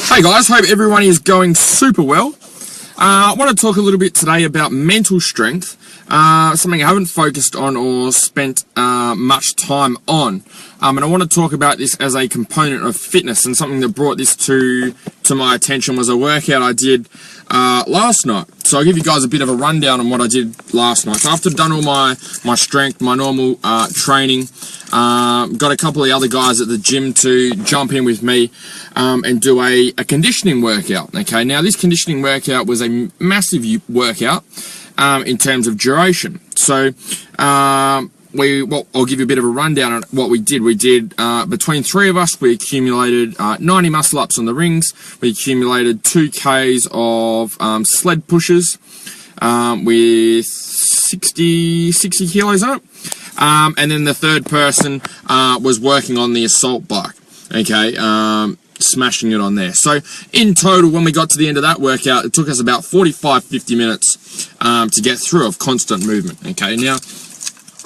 Hey guys, hope everyone is going super well. I want to talk a little bit today about mental strength, something I haven't focused on or spent much time on. And I want to talk about this as a component of fitness, and something that brought this to my attention was a workout I did last night. So I'll give you guys a bit of a rundown on what I did last night. So after I've done all my strength, my normal training, got a couple of the other guys at the gym to jump in with me and do a conditioning workout. Okay, now this conditioning workout was a massive workout in terms of duration. So I'll give you a bit of a rundown on what we did. We did, between three of us, we accumulated 90 muscle ups on the rings. We accumulated 2Ks of sled pushes with 60 kilos on it. And then the third person was working on the assault bike, okay, smashing it on there. So in total, when we got to the end of that workout, it took us about 45-50 minutes to get through of constant movement, okay. Now,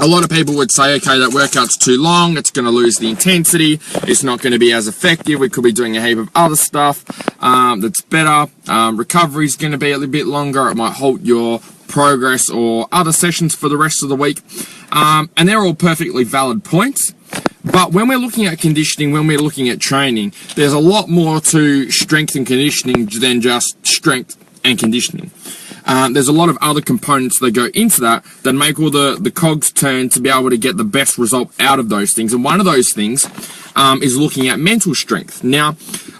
a lot of people would say, okay, that workout's too long, it's going to lose the intensity, it's not going to be as effective, we could be doing a heap of other stuff that's better, recovery's going to be a little bit longer, it might halt your progress or other sessions for the rest of the week, and they're all perfectly valid points. But when we're looking at conditioning, when we're looking at training, there's a lot more to strength and conditioning than just strength and conditioning. There's a lot of other components that go into that make all the cogs turn to be able to get the best result out of those things. And one of those things is looking at mental strength. Now,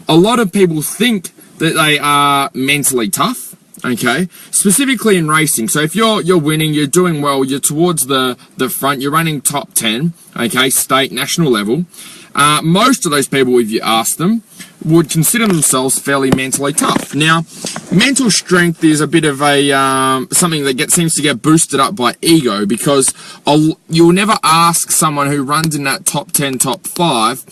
a lot of people think that they are mentally tough, okay, specifically in racing. So if you're winning, you're doing well, you're towards the front, you're running top 10, okay, state, national level, most of those people, if you ask them, would consider themselves fairly mentally tough. Now, mental strength is a bit of a something that seems to get boosted up by ego, because you'll never ask someone who runs in that top 10, top 5,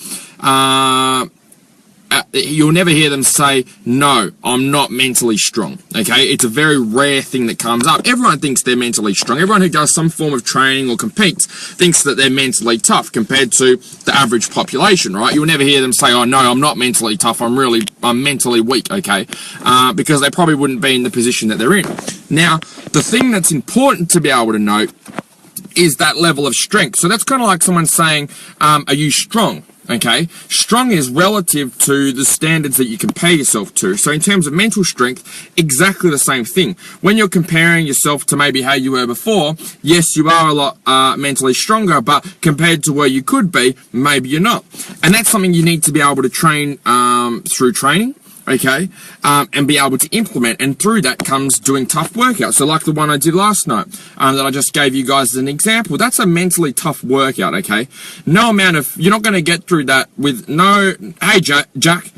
you'll never hear them say, no, I'm not mentally strong, okay? It's a very rare thing that comes up. Everyone thinks they're mentally strong. Everyone who does some form of training or competes thinks that they're mentally tough compared to the average population, right? You'll never hear them say, oh, no, I'm not mentally tough, I'm mentally weak, okay? Because they probably wouldn't be in the position that they're in. Now, the thing that's important to be able to note is that level of strength. So that's kind of like someone saying, are you strong? Okay, strong is relative to the standards that you compare yourself to. So in terms of mental strength, exactly the same thing. When you're comparing yourself to maybe how you were before, yes, you are a lot mentally stronger, but compared to where you could be, maybe you're not. And that's something you need to be able to train through training, okay, and be able to implement, and through that comes doing tough workouts. So like the one I did last night, that I just gave you guys as an example, that's a mentally tough workout, okay? No amount of, you're not going to get through that with hey Jack,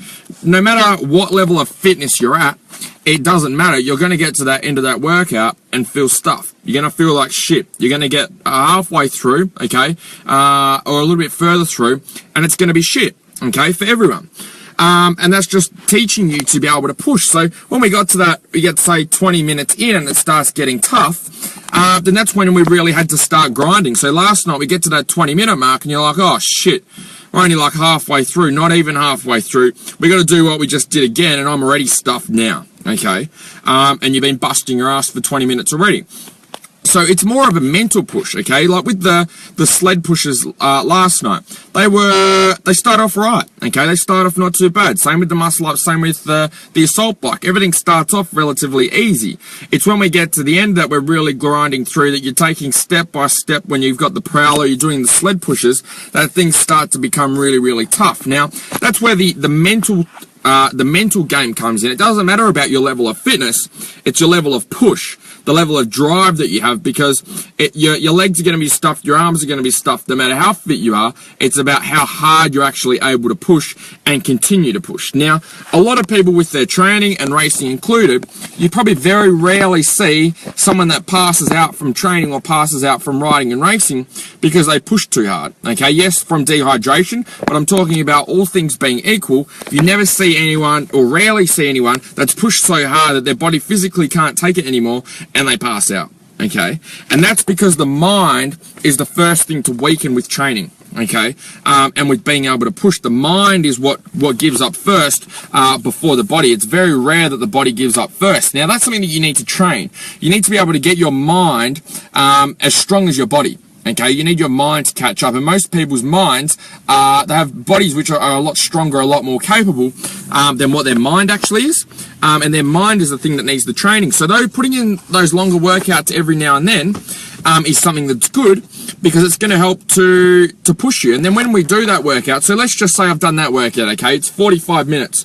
no matter what level of fitness you're at, it doesn't matter, you're going to get to that end of that workout and feel stuff. You're going to feel like shit. You're going to get halfway through, okay, or a little bit further through, and it's going to be shit, okay, for everyone. And that's just teaching you to be able to push. So when we got to that, we get, say, 20 minutes in and it starts getting tough, then that's when we really had to start grinding. So last night we get to that 20-minute mark and you're like, oh, shit, we're only like halfway through, not even halfway through. We got to do what we just did again, and I'm already stuffed now, okay? And you've been busting your ass for 20 minutes already. So it's more of a mental push, okay? Like with the sled pushes last night, they start off right, okay? They start off not too bad. Same with the muscle up, same with the assault bike. Everything starts off relatively easy. It's when we get to the end that we're really grinding through, that you're taking step by step. When you've got the prowler, you're doing the sled pushes, that things start to become really, really tough. Now, that's where the mental game comes in. It doesn't matter about your level of fitness, it's your level of push, the level of drive that you have, because your legs are going to be stuffed, your arms are going to be stuffed, no matter how fit you are. It's about how hard you're actually able to push and continue to push. Now, a lot of people with their training and racing included, you probably very rarely see someone that passes out from training or passes out from riding and racing because they push too hard, okay? Yes, from dehydration, but I'm talking about all things being equal. You never see anyone, or rarely see anyone, that's pushed so hard that their body physically can't take it anymore and they pass out. okay? And that's because the mind is the first thing to weaken with training, okay? And with being able to push, the mind is what gives up first before the body. It's very rare that the body gives up first. Now, that's something that you need to train. You need to be able to get your mind as strong as your body. Okay, you need your mind to catch up, and most people's minds, they have bodies which are a lot stronger, a lot more capable than what their mind actually is, and their mind is the thing that needs the training. So though putting in those longer workouts every now and then is something that's good, because it's going to help to push you. And then when we do that workout, so let's just say I've done that workout, okay, it's 45 minutes.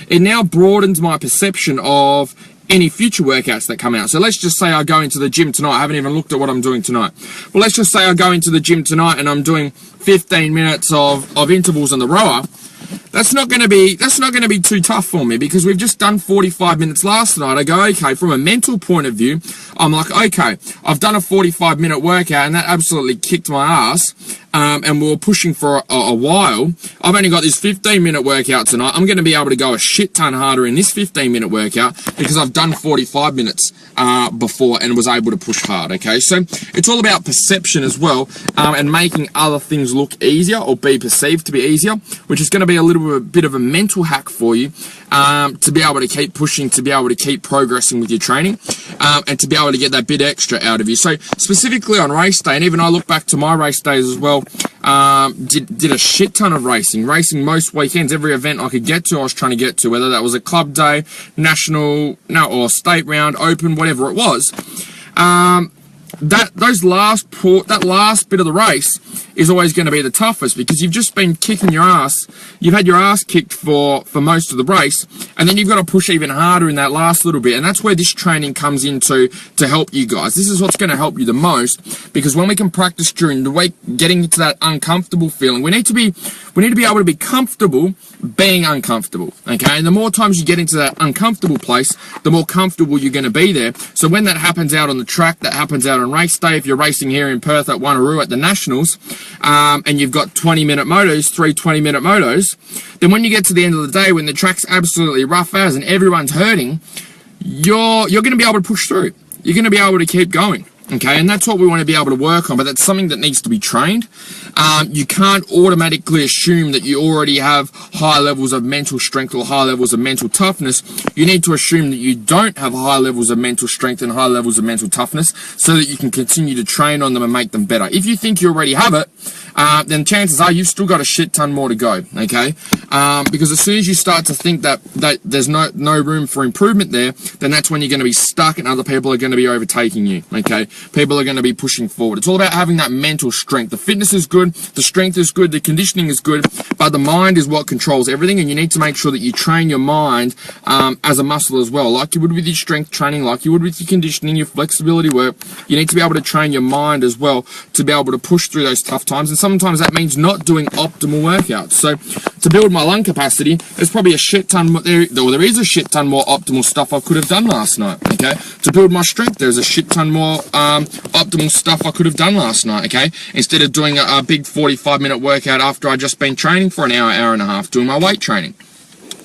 It now broadens my perception of any future workouts that come out. So let's just say I go into the gym tonight. I haven't even looked at what I'm doing tonight. Well, let's just say I go into the gym tonight and I'm doing 15 minutes of intervals on the rower. That's not going to be too tough for me, because we've just done 45 minutes last night. I go, okay, from a mental point of view, I'm like, okay, I've done a 45-minute workout and that absolutely kicked my ass. And we were pushing for a while. I've only got this 15-minute workout tonight. I'm going to be able to go a shit ton harder in this 15-minute workout because I've done 45 minutes before and was able to push hard, okay? So it's all about perception as well, and making other things look easier or be perceived to be easier, which is going to be a little bit of a mental hack for you to be able to keep pushing, to be able to keep progressing with your training, and to be able to get that bit extra out of you. So specifically on race day, and even I look back to my race days as well, did a shit ton of racing most weekends. Every event I could get to, I was trying to get to, whether that was a club day, national, or state round, open, whatever it was. That last bit of the race is always going to be the toughest, because you've just been kicking your ass. You've had your ass kicked for most of the race, and then you've got to push even harder in that last little bit. And that's where this training comes into to help you guys. This is what's going to help you the most, because when we can practice during the week, getting into that uncomfortable feeling, we need to be able to be comfortable being uncomfortable, okay? And the more times you get into that uncomfortable place, the more comfortable you're going to be there. So when that happens out on the track, that happens out on race day, if you're racing here in Perth at Wanneroo at the Nationals, and you've got 20-minute motos, 3 20-minute motos, then when you get to the end of the day, when the track's absolutely rough as and everyone's hurting, you're going to be able to push through. You're going to be able to keep going. Okay, and that's what we want to be able to work on, but that's something that needs to be trained. You can't automatically assume that you already have high levels of mental strength or high levels of mental toughness. You need to assume that you don't have high levels of mental strength and high levels of mental toughness, so that you can continue to train on them and make them better. If you think you already have it, then chances are you've still got a shit ton more to go, okay? Because as soon as you start to think that there's no room for improvement there, then that's when you're going to be stuck and other people are going to be overtaking you, okay? People are going to be pushing forward. It's all about having that mental strength. The fitness is good, the strength is good, the conditioning is good, but the mind is what controls everything, and you need to make sure that you train your mind as a muscle as well. Like you would with your strength training, like you would with your conditioning, your flexibility work. You need to be able to train your mind as well to be able to push through those tough times, and sometimes that means not doing optimal workouts. So to build my lung capacity, there's probably a shit ton more, there is a shit ton more optimal stuff I could have done last night, okay? To build my strength, there's a shit ton more optimal stuff I could have done last night, okay? Instead of doing a big 45-minute workout after I'd just been training for an hour and a half, doing my weight training,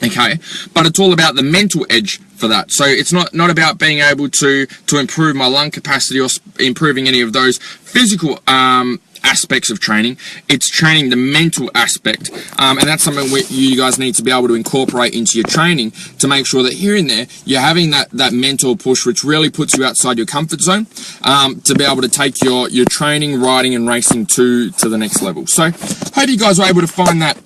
okay? But it's all about the mental edge for that. So it's not about being able to improve my lung capacity or improving any of those physical aspects of training. It's training the mental aspect, and that's something you guys need to be able to incorporate into your training to make sure that here and there you're having that mental push, which really puts you outside your comfort zone, to be able to take your training, riding and racing to the next level. So hope you guys were able to find that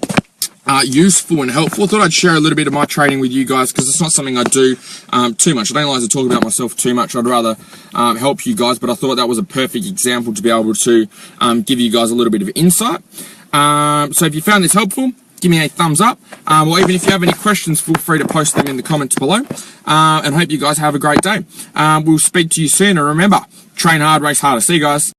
useful and helpful. I thought I'd share a little bit of my training with you guys, because it's not something I do too much. I don't like to talk about myself too much. I'd rather help you guys, but I thought that was a perfect example to be able to give you guys a little bit of insight. So if you found this helpful, give me a thumbs up, or even if you have any questions, feel free to post them in the comments below, and hope you guys have a great day. We'll speak to you soon, and remember, train hard, race harder. See you guys.